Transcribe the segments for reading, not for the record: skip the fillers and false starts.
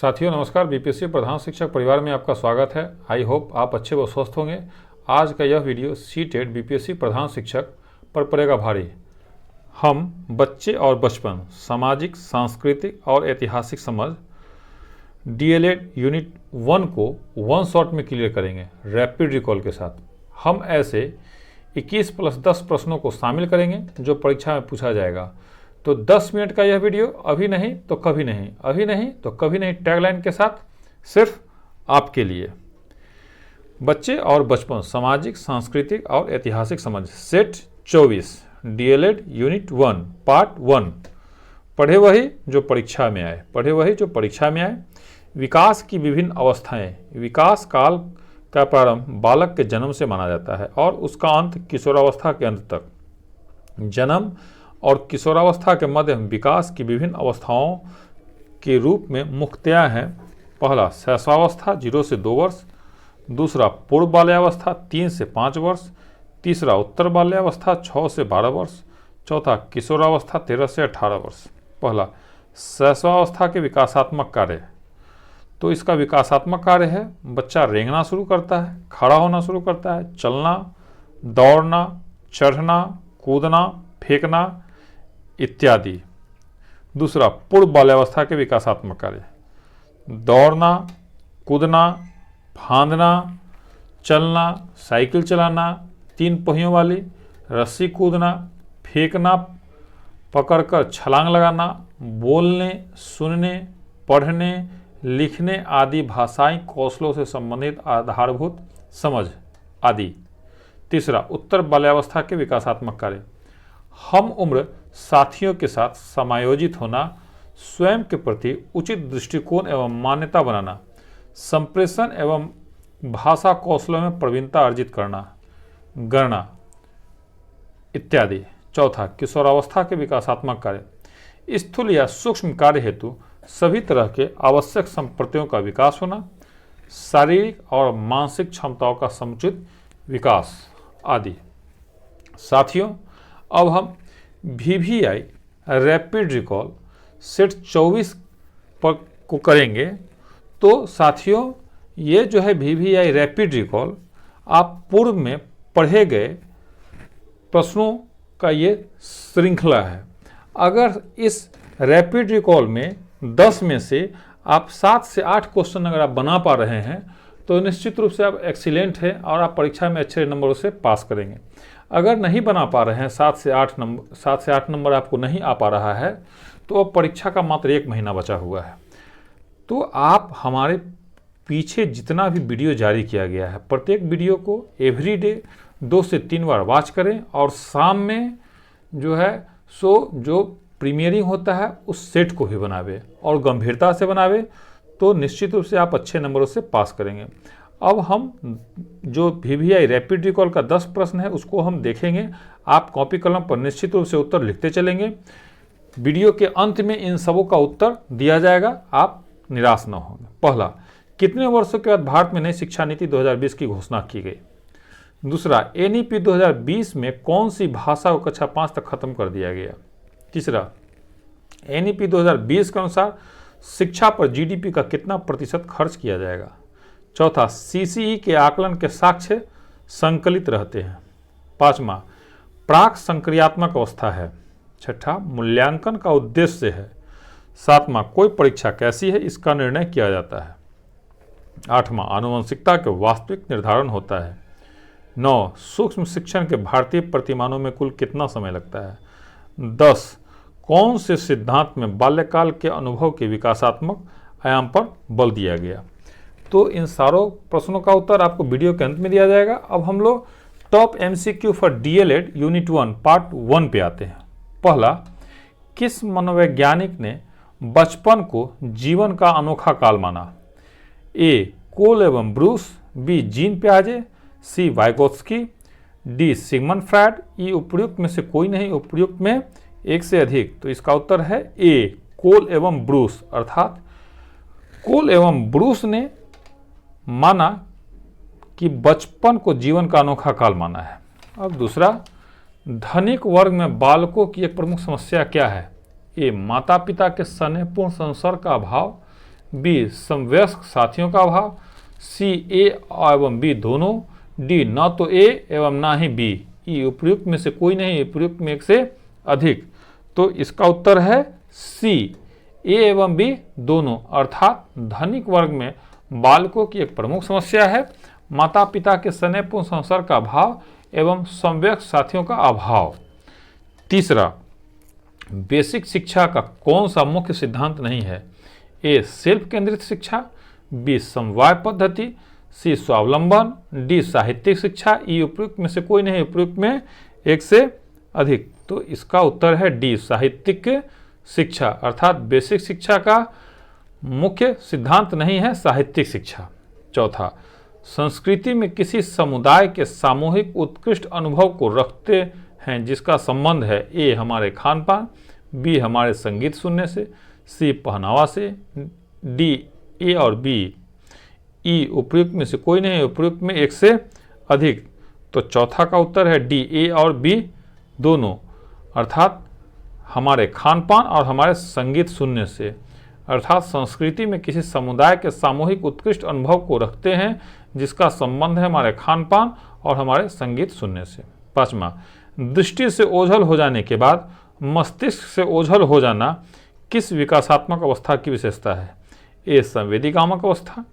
साथियों नमस्कार। बीपीएससी प्रधान शिक्षक परिवार में आपका स्वागत है। आई होप आप अच्छे व स्वस्थ होंगे। आज का यह वीडियो सीटेट बीपीएससी प्रधान शिक्षक पर पड़ेगा भारी। हम बच्चे और बचपन, सामाजिक, सांस्कृतिक और ऐतिहासिक समझ डीएलएड यूनिट 1 को वन शॉट में क्लियर करेंगे रैपिड रिकॉल के साथ। हम ऐसे 21+10 प्रश्नों को शामिल करेंगे जो परीक्षा में पूछा जाएगा। तो 10 मिनट का यह वीडियो अभी नहीं तो कभी नहीं, अभी नहीं तो कभी नहीं टैगलाइन के साथ सिर्फ आपके लिए। बच्चे और बचपन, सामाजिक, सांस्कृतिक और ऐतिहासिक समझ सेट 24 डीएलएड यूनिट 1 पार्ट 1। पढ़े वही जो परीक्षा में आए, पढ़े वही जो परीक्षा में आए। विकास की विभिन्न अवस्थाएं। विकास काल का प्रारंभ बालक के जन्म से माना जाता है और उसका अंत किशोरावस्था के अंत तक। जन्म और किशोरावस्था के मध्य विकास की विभिन्न अवस्थाओं के रूप में मुख्यतया हैं। पहला शैशवावस्था 0 से 2 वर्ष, दूसरा पूर्व बाल्यावस्था 3 से 5 वर्ष, तीसरा उत्तर बाल्यावस्था 6 से 12 वर्ष, चौथा किशोरावस्था 13 से 18 वर्ष। पहला शैशवावस्था के विकासात्मक कार्य। तो इसका विकासात्मक कार्य है बच्चा रेंगना शुरू करता है, खड़ा होना शुरू करता है, चलना, दौड़ना, चढ़ना, कूदना, फेंकना इत्यादि। दूसरा पूर्व बाल्यावस्था के विकासात्मक कार्य, दौड़ना, कूदना, फांदना, चलना, साइकिल चलाना, 3 पहियों वाली, रस्सी कूदना, फेंकना, पकड़कर छलांग लगाना, बोलने, सुनने, पढ़ने, लिखने आदि भाषाई कौशलों से संबंधित आधारभूत समझ आदि। तीसरा उत्तर बाल्यावस्था के विकासात्मक कार्य, हम उम्र साथियों के साथ समायोजित होना, स्वयं के प्रति उचित दृष्टिकोण एवं मान्यता बनाना, संप्रेषण एवं भाषा कौशलों में प्रवीणता अर्जित करना, गणना इत्यादि। चौथा किशोरावस्था के विकासात्मक कार्य, स्थूल या सूक्ष्म कार्य हेतु सभी तरह के आवश्यक संप्रतियों का विकास होना, शारीरिक और मानसिक क्षमताओं का समुचित विकास आदि। साथियों अब हम VVI रैपिड रिकॉल सेट 24 पर को करेंगे। तो साथियों ये जो है VVI रैपिड रिकॉल आप पूर्व में पढ़े गए प्रश्नों का ये श्रृंखला है। अगर इस रैपिड रिकॉल में 10 में से आप 7 से 8 क्वेश्चन अगर आप बना पा रहे हैं तो निश्चित रूप से आप एक्सीलेंट हैं और आप परीक्षा में अच्छे नंबरों से पास करेंगे। अगर नहीं बना पा रहे हैं 7 से 8 नंबर आपको नहीं आ पा रहा है तो अब परीक्षा का मात्र 1 महीना बचा हुआ है। तो आप हमारे पीछे जितना भी वीडियो जारी किया गया है प्रत्येक वीडियो को एवरीडे 2 से 3 बार वॉच करें और शाम में जो है जो प्रीमियरिंग होता है उस सेट को भी बनावे और गंभीरता से बनावे तो निश्चित रूप से आप अच्छे नंबरों से पास करेंगे। अब हम जो VVI रैपिड रिकॉल का 10 प्रश्न है उसको हम देखेंगे। आप कॉपी कलम पर निश्चित रूप से उत्तर लिखते चलेंगे। वीडियो के अंत में इन सबों का उत्तर दिया जाएगा, आप निराश न होंगे। पहला, कितने वर्षों के बाद भारत में नई शिक्षा नीति 2020 की घोषणा की गई? दूसरा, NEP 2020 में कौन सी भाषा को कक्षा 5 तक खत्म कर दिया गया? तीसरा, NEP 2020 के अनुसार शिक्षा पर GDP का कितना प्रतिशत खर्च किया जाएगा? चौथा, CCE के आकलन के साक्ष्य संकलित रहते हैं। पांचवा, प्राक संक्रियात्मक अवस्था है। छठा, मूल्यांकन का उद्देश्य है। सातवां, कोई परीक्षा कैसी है इसका निर्णय किया जाता है। आठवां, आनुवंशिकता के वास्तविक निर्धारण होता है। 9, सूक्ष्म शिक्षण के भारतीय प्रतिमानों में कुल कितना समय लगता है? 10, कौन से सिद्धांत में बाल्यकाल के अनुभव के विकासात्मक आयाम पर बल दिया गया? तो इन सारों प्रश्नों का उत्तर आपको वीडियो के अंत में दिया जाएगा। अब हम लोग top MCQ for DElEd unit 1 part 1 पे आते हैं। पहला, किस मनोवैज्ञानिक ने बचपन को जीवन का अनोखा काल माना? A, कोल एवं ब्रूस, B, जीन पियाजे, C, Vygotsky, D, Sigmund Freud. E, उपयुक्त में से कोई नहीं, उपयुक्त में एक से अधिक। तो इसका उत्तर है A, कोल एवं ब्रूस। अर्थात कोल एवं ब्रूस ने माना कि बचपन को जीवन का अनोखा काल माना है। अब दूसरा, धनिक वर्ग में बालकों की एक प्रमुख समस्या क्या है? ए, माता पिता के स्नेहपूर्ण संसर्ग का अभाव, बी समवयस्क साथियों का अभाव, सी ए एवं बी दोनों, डी न तो ए एवं ना ही बी, ई उपयुक्त में से कोई नहीं, उपयुक्त में एक से अधिक। तो इसका उत्तर है सी, ए एवं बी दोनों, अर्थात धनिक वर्ग में बालकों की एक प्रमुख समस्या है माता पिता के स्नेहपूर्ण संस्कार का अभाव एवं समवयस्क साथियों का अभाव। तीसरा, बेसिक शिक्षा का कौन सा मुख्य सिद्धांत नहीं है? ए सेल्फ केंद्रित शिक्षा, बी समवाय पद्धति, सी स्वावलंबन, डी साहित्यिक शिक्षा, ई उपयुक्त में से कोई नहीं, उपयुक्त में एक से अधिक। तो इसका उत्तर है डी साहित्यिक शिक्षा, अर्थात बेसिक शिक्षा का मुख्य सिद्धांत नहीं है साहित्यिक शिक्षा। चौथा, संस्कृति में किसी समुदाय के सामूहिक उत्कृष्ट अनुभव को रखते हैं जिसका संबंध है ए हमारे खान पान, बी हमारे संगीत सुनने से, सी पहनावा से, डी ए और बी, ई उपयुक्त में से कोई नहीं, उपयुक्त में एक से अधिक। तो चौथा का उत्तर है डी ए और बी दोनों, अर्थात हमारे खान पान और हमारे संगीत सुनने से, अर्थात संस्कृति में किसी समुदाय के सामूहिक उत्कृष्ट अनुभव को रखते हैं जिसका संबंध है हमारे खान पान और हमारे संगीत सुनने से। पांचवा, दृष्टि से ओझल हो जाने के बाद मस्तिष्क से ओझल हो जाना किस विकासात्मक अवस्था की विशेषता है? ए संवेदी कामक अवस्था,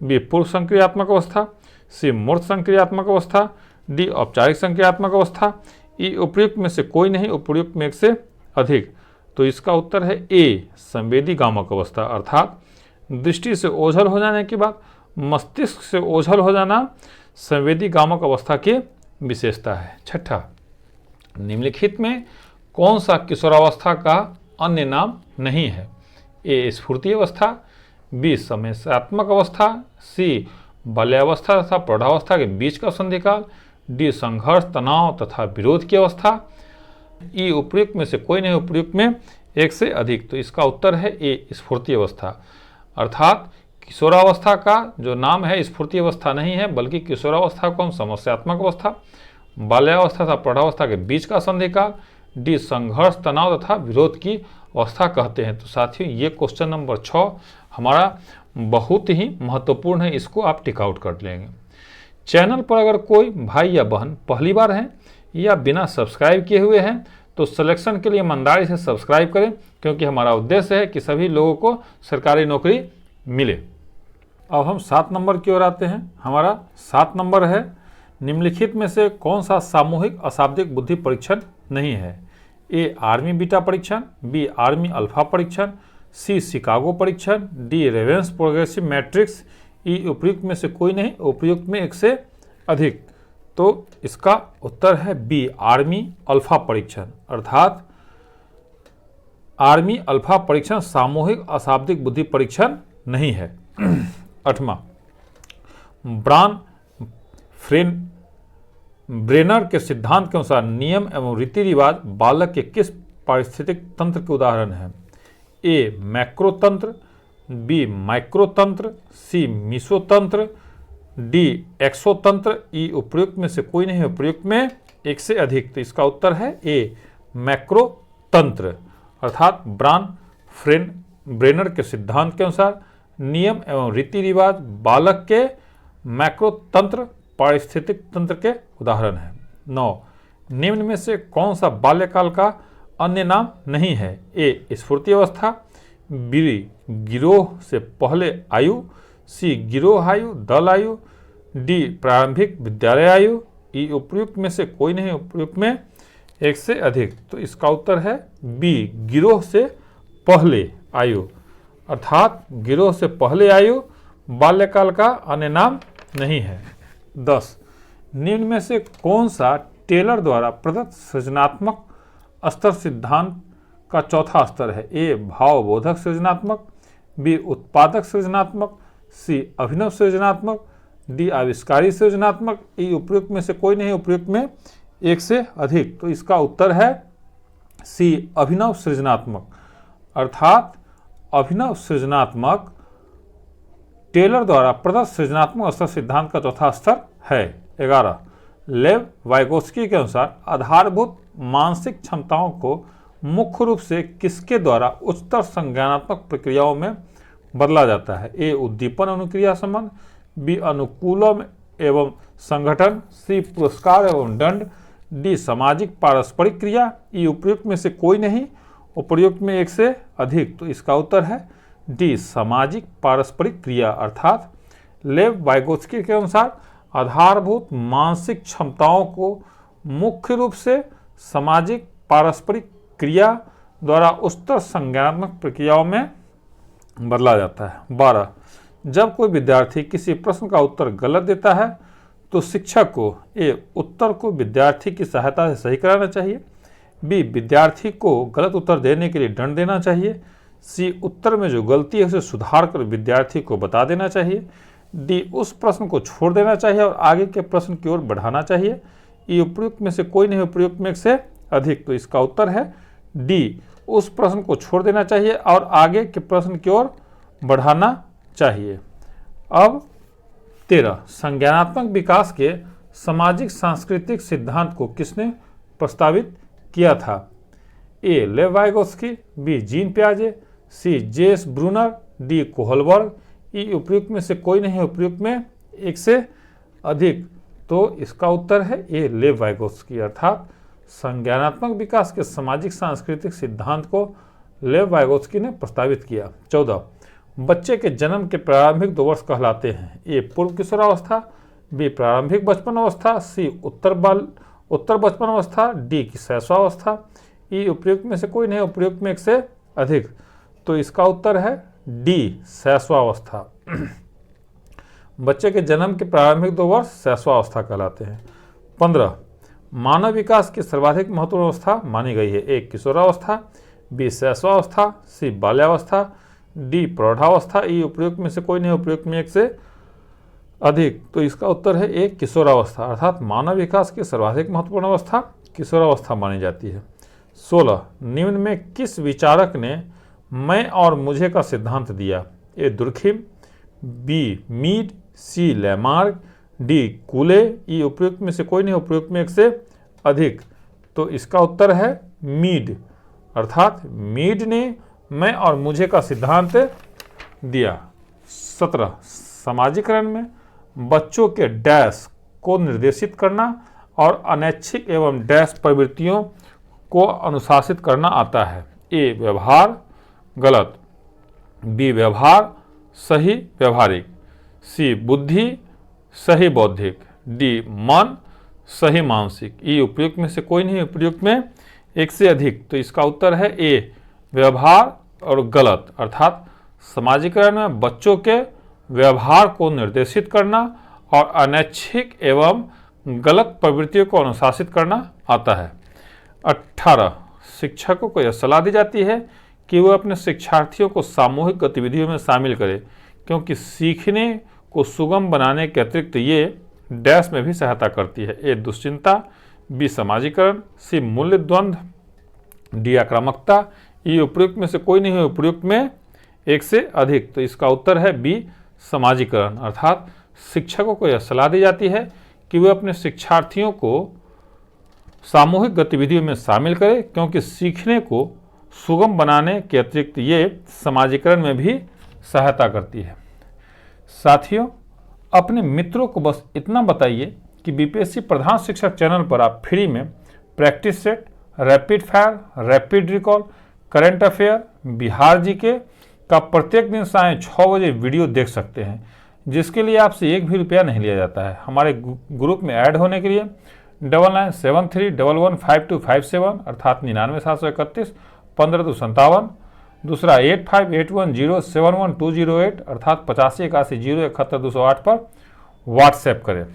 बी पूर्व संक्रियात्मक अवस्था, सी मूर्त संक्रियात्मक अवस्था, डी औपचारिक संक्रियात्मक अवस्था, ई उपयुक्त में से कोई नहीं, उपयुक्त में एक से अधिक। तो इसका उत्तर है ए संवेदी कामक अवस्था, अर्थात दृष्टि से ओझल हो जाने के बाद मस्तिष्क से ओझल हो जाना संवेदी कामक अवस्था की विशेषता है। छठा, निम्नलिखित में कौन सा किशोरावस्था का अन्य नाम नहीं है? ए स्फूर्ति अवस्था, बी समस्यात्मक अवस्था, सी बाल्यावस्था तथा प्रौढ़ावस्था के बीच का संधिकाल, डी संघर्ष तनाव तथा विरोध की अवस्था, ई उपयुक्त में से कोई नहीं, उपयुक्त में एक से अधिक। तो इसका उत्तर है ए स्फूर्ति अवस्था, अर्थात किशोरावस्था का जो नाम है स्फूर्ति अवस्था नहीं है, बल्कि किशोरावस्था को हम समस्यात्मक अवस्था, बाल्यावस्था तथा प्रौढ़ावस्था के बीच का संधिकाल, डी संघर्ष तनाव तथा विरोध की अवस्था कहते हैं। तो साथियों, ये क्वेश्चन नंबर 6 हमारा बहुत ही महत्वपूर्ण है, इसको आप टिक आउट कर लेंगे। चैनल पर अगर कोई भाई या बहन पहली बार हैं या बिना सब्सक्राइब किए हुए हैं तो सिलेक्शन के लिए ईमानदारी से सब्सक्राइब करें, क्योंकि हमारा उद्देश्य है कि सभी लोगों को सरकारी नौकरी मिले। अब हम 7 नंबर की ओर आते हैं। हमारा 7 नंबर है, निम्नलिखित में से कौन सा सामूहिक अशाब्दिक बुद्धि परीक्षण नहीं है? ए आर्मी बीटा परीक्षण, बी आर्मी अल्फा परीक्षण, सी शिकागो परीक्षण, डी रेवेंस प्रोग्रेसिव मैट्रिक्स, ई उपयुक्त में से कोई नहीं, उपयुक्त में एक से अधिक। तो इसका उत्तर है बी आर्मी अल्फा परीक्षण, अर्थात आर्मी अल्फा परीक्षण सामूहिक अशाब्दिक बुद्धि परीक्षण नहीं है। 8वां, ब्रेनर के सिद्धांत के अनुसार नियम एवं रीति रिवाज बालक के किस पारिस्थितिक तंत्र के उदाहरण हैं? ए मैक्रोतंत्र, बी माइक्रोतंत्र, सी मीसोतंत्र, डी एक्सोतंत्र, ई उपयुक्त में से कोई नहीं, उपयुक्त में एक से अधिक। तो इसका उत्तर है ए मैक्रोतंत्र, अर्थात ब्रेनर के सिद्धांत के अनुसार नियम एवं रीति रिवाज बालक के मैक्रोतंत्र पारिस्थितिक तंत्र के उदाहरण है। 9, निम्न में से कौन सा बाल्यकाल का अन्य नाम नहीं है? ए स्फूर्ति अवस्था, बी गिरोह से पहले आयु, सी गिरोह आयु, दल आयु, डी प्रारंभिक विद्यालय आयु, ई उपयुक्त में से कोई नहीं, उपयुक्त में एक से अधिक। तो इसका उत्तर है बी गिरोह से पहले आयु, अर्थात गिरोह से पहले आयु बाल्यकाल का अन्य नाम नहीं है। 10, निम्न में से कौन सा टेलर द्वारा प्रदत्त सृजनात्मक स्तर सिद्धांत का चौथा स्तर है? ए भावबोधक सृजनात्मक, बी उत्पादक सृजनात्मक, सी अभिनव सृजनात्मक, डी आविष्कारी सृजनात्मक, ई उपयुक्त में से कोई नहीं, उपयुक्त में एक से अधिक। तो इसका उत्तर है सी अभिनव सृजनात्मक, अर्थात अभिनव सृजनात्मक टेलर द्वारा प्रदत्त सृजनात्मक स्तर सिद्धांत का चौथा स्तर है। 11, लेव वाइगोस्की के अनुसार आधारभूत मानसिक क्षमताओं को मुख्य रूप से किसके द्वारा उच्चतर संज्ञानात्मक प्रक्रियाओं में बदला जाता है। ए उद्दीपन अनुक्रिया संबंध, बी अनुकूलम एवं संगठन, सी पुरस्कार एवं दंड, डी सामाजिक पारस्परिक क्रिया, ई उपयुक्त में से कोई नहीं, उपयुक्त में एक से अधिक। तो इसका उत्तर है डी सामाजिक पारस्परिक क्रिया। अर्थात लेव वाइगोत्स्की के अनुसार आधारभूत मानसिक क्षमताओं को मुख्य रूप से सामाजिक पारस्परिक क्रिया द्वारा उच्चतर संज्ञानात्मक प्रक्रियाओं में बदला जाता है। 12, जब कोई विद्यार्थी किसी प्रश्न का उत्तर गलत देता है तो शिक्षक को ए उत्तर को विद्यार्थी की सहायता से सही कराना चाहिए, बी विद्यार्थी को गलत उत्तर देने के लिए दंड देना चाहिए, सी उत्तर में जो गलती है उसे सुधार कर विद्यार्थी को बता देना चाहिए, डी उस प्रश्न को छोड़ देना चाहिए और आगे के प्रश्न की ओर बढ़ाना चाहिए। ई उपयुक्त में से कोई नहीं, उपयुक्त में एक से अधिक। तो इसका उत्तर है डी उस प्रश्न को छोड़ देना चाहिए और आगे के प्रश्न की ओर बढ़ाना चाहिए। अब 13, संज्ञानात्मक विकास के सामाजिक सांस्कृतिक सिद्धांत को किसने प्रस्तावित किया था? ए लेव वाइगोत्स्की, बी जीन पियाजे, सी जेस ब्रूनर, डी कोहलबर्ग। ई उपयुक्त में से कोई नहीं, उपयुक्त में एक से अधिक। तो इसका उत्तर है ए लेव वाइगोत्स्की। अर्थात संज्ञानात्मक विकास के सामाजिक सांस्कृतिक सिद्धांत को लेव वाइगोत्स्की ने प्रस्तावित किया। 14, बच्चे के जन्म के प्रारंभिक 2 वर्ष कहलाते हैं? ए पूर्व किशोरावस्था, बी प्रारंभिक बचपन अवस्था, सी उत्तर बचपन अवस्था, डी की शैशवावस्था। ई उपयुक्त में से कोई नहीं, उपयुक्त में एक से अधिक। तो इसका उत्तर है डी शैशवावस्था। बच्चे के जन्म के प्रारंभिक 2 वर्ष शैशवावस्था कहलाते हैं। 15, मानव विकास की सर्वाधिक महत्वपूर्ण अवस्था मानी गई है? ए किशोरावस्था, बी शैशवावस्था, सी बाल्यावस्था, डी प्रौढ़ावस्था। ई उपयुक्त में से कोई नहीं, उपयुक्त में एक से अधिक। तो इसका उत्तर है ए किशोरावस्था। अर्थात मानव विकास की सर्वाधिक महत्वपूर्ण अवस्था किशोरावस्था मानी जाती है। 16, निम्न में किस विचारक ने मैं और मुझे का सिद्धांत दिया? ए दुर्खिम, बी मीड, सी लैमार्क, डी कूले। ई उपयुक्त में से कोई नहीं, उपयुक्त में एक से अधिक। तो इसका उत्तर है मीड। अर्थात मीड ने मैं और मुझे का सिद्धांत दिया। 17, समाजीकरण में बच्चों के डैश को निर्देशित करना और अनैच्छिक एवं डैश प्रवृत्तियों को अनुशासित करना आता है? ए व्यवहार गलत, बी व्यवहार सही व्यवहारिक, सी बुद्धि सही बौद्धिक, डी मन सही मानसिक। ई उपयुक्त में से कोई नहीं, उपयुक्त में एक से अधिक। तो इसका उत्तर है ए व्यवहार और गलत। अर्थात समाजीकरण में बच्चों के व्यवहार को निर्देशित करना और अनैच्छिक एवं गलत प्रवृत्तियों को अनुशासित करना आता है। 18, शिक्षकों को यह सलाह दी जाती है कि वह अपने शिक्षार्थियों को सामूहिक गतिविधियों में शामिल करें, क्योंकि सीखने को सुगम बनाने के अतिरिक्त ये डैश में भी सहायता करती है? ए दुश्चिंता, बी समाजीकरण, सी मूल्य द्वंद्व, डी आक्रामकता। ई उपयुक्त में से कोई नहीं है, उपयुक्त में एक से अधिक। तो इसका उत्तर है बी समाजीकरण। अर्थात शिक्षकों को यह सलाह दी जाती है कि वे अपने शिक्षार्थियों को सामूहिक गतिविधियों में शामिल करें, क्योंकि सीखने को सुगम बनाने के अतिरिक्त ये समाजीकरण में भी सहायता करती है। साथियों, अपने मित्रों को बस इतना बताइए कि बीपीएससी प्रधान शिक्षक चैनल पर आप फ्री में practice set, rapid fire, rapid recall, current affair, Bihar GK का प्रत्येक दिन साढ़े 6 बजे वीडियो देख सकते हैं, जिसके लिए आपसे 1 भी रुपया नहीं लिया जाता है। हमारे ग्रुप में ऐड होने के लिए 9973115257 अर्थात 997131 दूसरा 8581071208 अर्थात 8581017208 पर व्हाट्सएप करें।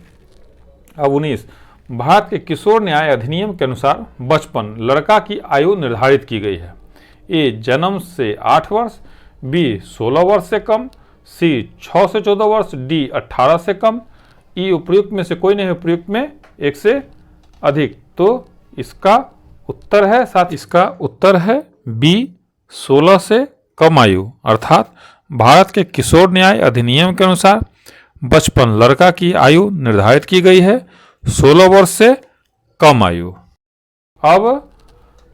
अब 19, भारत के किशोर न्याय अधिनियम के अनुसार बचपन लड़का की आयु निर्धारित की गई है? ए जन्म से 8 वर्ष, बी 16 वर्ष से कम, सी 6 से 14 वर्ष, डी 18 से कम। ई उपयुक्त में से कोई नहीं, उपयुक्त में एक से अधिक। तो इसका उत्तर है इसका उत्तर है बी 16 से कम आयु। अर्थात भारत के किशोर न्याय अधिनियम के अनुसार बचपन लड़का की आयु निर्धारित की गई है 16 वर्ष से कम आयु। अब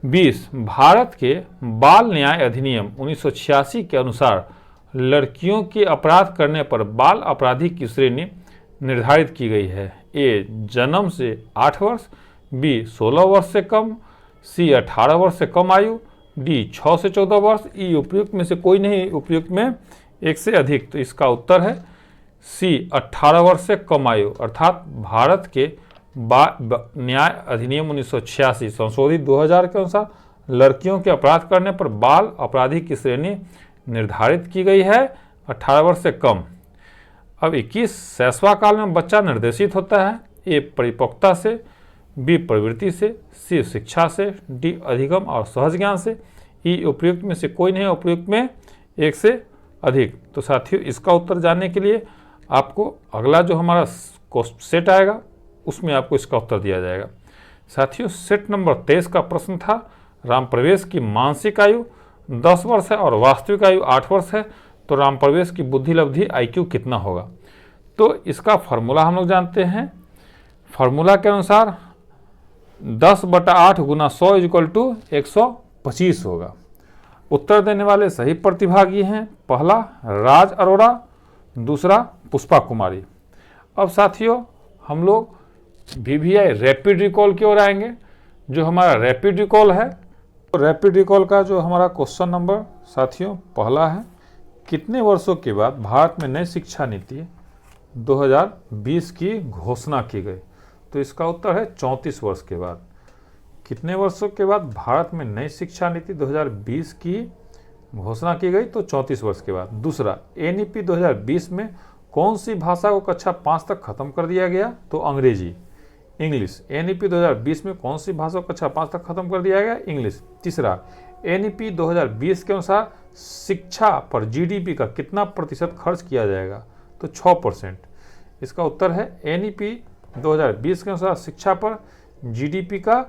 20, भारत के बाल न्याय अधिनियम 1986 के अनुसार लड़कियों के अपराध करने पर बाल अपराधी की श्रेणी निर्धारित की गई है? ए जन्म से 8 वर्ष, बी 16 वर्ष से कम, सी 18 वर्ष से कम आयु, डी 6 से 14 वर्ष, ई उपयुक्त में से कोई नहीं, उपयुक्त में एक से अधिक। तो इसका उत्तर है सी 18 वर्ष से कम आयु, अर्थात भारत के न्याय अधिनियम 1986 संशोधित 2000 के अनुसार लड़कियों के अपराध करने पर बाल अपराधी की श्रेणी निर्धारित की गई है 18 वर्ष से कम। अब 21 शैशवा काल में बच्चा निर्देशित होता है? ए परिपक्वता से, बी प्रवृत्ति से, सी शिक्षा से, डी अधिगम और सहज ज्ञान से, ई उपयुक्त में से कोई नहीं, उपयुक्त में एक से अधिक। तो साथियों इसका उत्तर जानने के लिए आपको अगला जो हमारा सेट आएगा उसमें आपको इसका उत्तर दिया जाएगा। साथियों सेट नंबर 23 का प्रश्न था, राम प्रवेश की मानसिक आयु 10 वर्ष है और वास्तविक आयु 8 वर्ष है, तो राम प्रवेश की बुद्धि लब्धि IQ कितना होगा? तो इसका फॉर्मूला हम लोग जानते हैं। फॉर्मूला के अनुसार 10/8 गुना 100 = 125 होगा। उत्तर देने वाले सही प्रतिभागी हैं, पहला राज अरोड़ा, दूसरा पुष्पा कुमारी। अब साथियों हम लोग VVI रैपिड रिकॉल की ओर आएंगे। जो हमारा रैपिड रिकॉल है, तो रैपिड रिकॉल का जो हमारा क्वेश्चन नंबर साथियों पहला है, कितने वर्षों के बाद भारत में नई शिक्षा नीति 2020 की घोषणा की गई? तो इसका उत्तर है 34 वर्ष के बाद। कितने वर्षों के बाद भारत में नई शिक्षा नीति 2020 की घोषणा की गई? तो 34 वर्ष के बाद। दूसरा, NEP 2020 में कौन सी भाषा को कक्षा 5 तक खत्म कर दिया गया? तो अंग्रेजी, इंग्लिश। NEP 2020 में कौन सी भाषा को कक्षा 5 तक खत्म कर दिया गया? इंग्लिश। तीसरा, NEP 2020 के अनुसार शिक्षा पर GDP का कितना प्रतिशत खर्च किया जाएगा? तो 6%। इसका उत्तर है NEP 2020 के अनुसार शिक्षा पर GDP का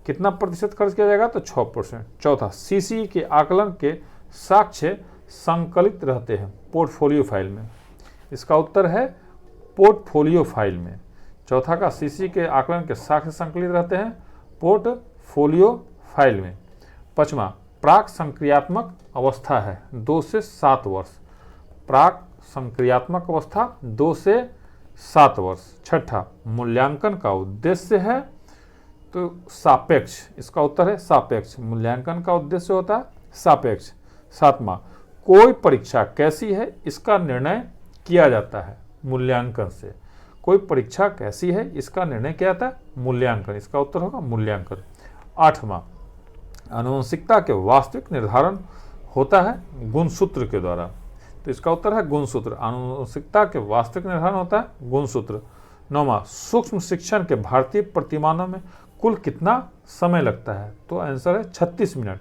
कितना प्रतिशत खर्च किया जाएगा? तो 6%। चौथा, CCE के आकलन के साक्ष्य संकलित रहते हैं पोर्टफोलियो फाइल में। इसका उत्तर है पोर्टफोलियो फाइल में। चौथा का CCE के आकलन के साक्ष्य संकलित रहते हैं पोर्टफोलियो फाइल में। पांचवा, प्राक संक्रियात्मक अवस्था है 2 से 7 वर्ष। प्राक संक्रियात्मक अवस्था 2 से 7 वर्ष। छठा, मूल्यांकन का उद्देश्य है तो सापेक्ष। इसका उत्तर है सापेक्ष। मूल्यांकन का उद्देश्य होता है सापेक्ष। सातवां, कोई परीक्षा कैसी है इसका निर्णय किया जाता है मूल्यांकन से। कोई परीक्षा कैसी है इसका निर्णय किया जाता है मूल्यांकन। इसका उत्तर होगा मूल्यांकन। आठवां, आनुवंशिकता के वास्तविक निर्धारण होता है गुणसूत्र के द्वारा। तो इसका उत्तर है गुणसूत्र। आनुवंशिकता के वास्तविक निर्धारण होता है गुणसूत्र। नौवां, सूक्ष्म शिक्षण के भारतीय प्रतिमानों में कुल कितना समय लगता है? तो आंसर है 36 मिनट।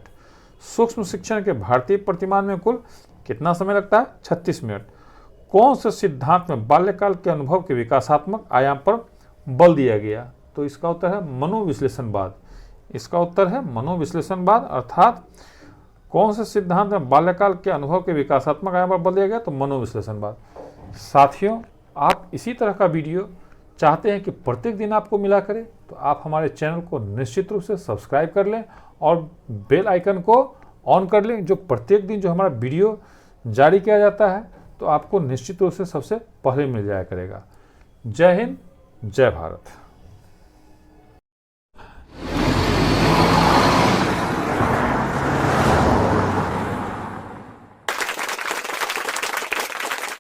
सूक्ष्म शिक्षण के भारतीय प्रतिमान में कुल कितना समय लगता है? 36 मिनट। कौन से सिद्धांत में बाल्यकाल के अनुभव के विकासात्मक आयाम पर बल दिया गया? तो इसका उत्तर है मनोविश्लेषणवाद। इसका उत्तर है मनोविश्लेषणवाद, अर्थात कौन से सिद्धांत में बाल्यकाल के अनुभव के विकासात्मक आयाम पर बल दिया गया? तो मनोविश्लेषणवाद। साथियों आप इसी तरह का वीडियो चाहते हैं कि प्रत्येक दिन आपको मिला करे, तो आप हमारे चैनल को निश्चित रूप से सब्सक्राइब कर लें और बेल आइकन को ऑन कर लें, जो प्रत्येक दिन जो हमारा वीडियो जारी किया जाता है तो आपको निश्चित रूप से सबसे पहले मिल जाया करेगा। जय हिंद, जय भारत।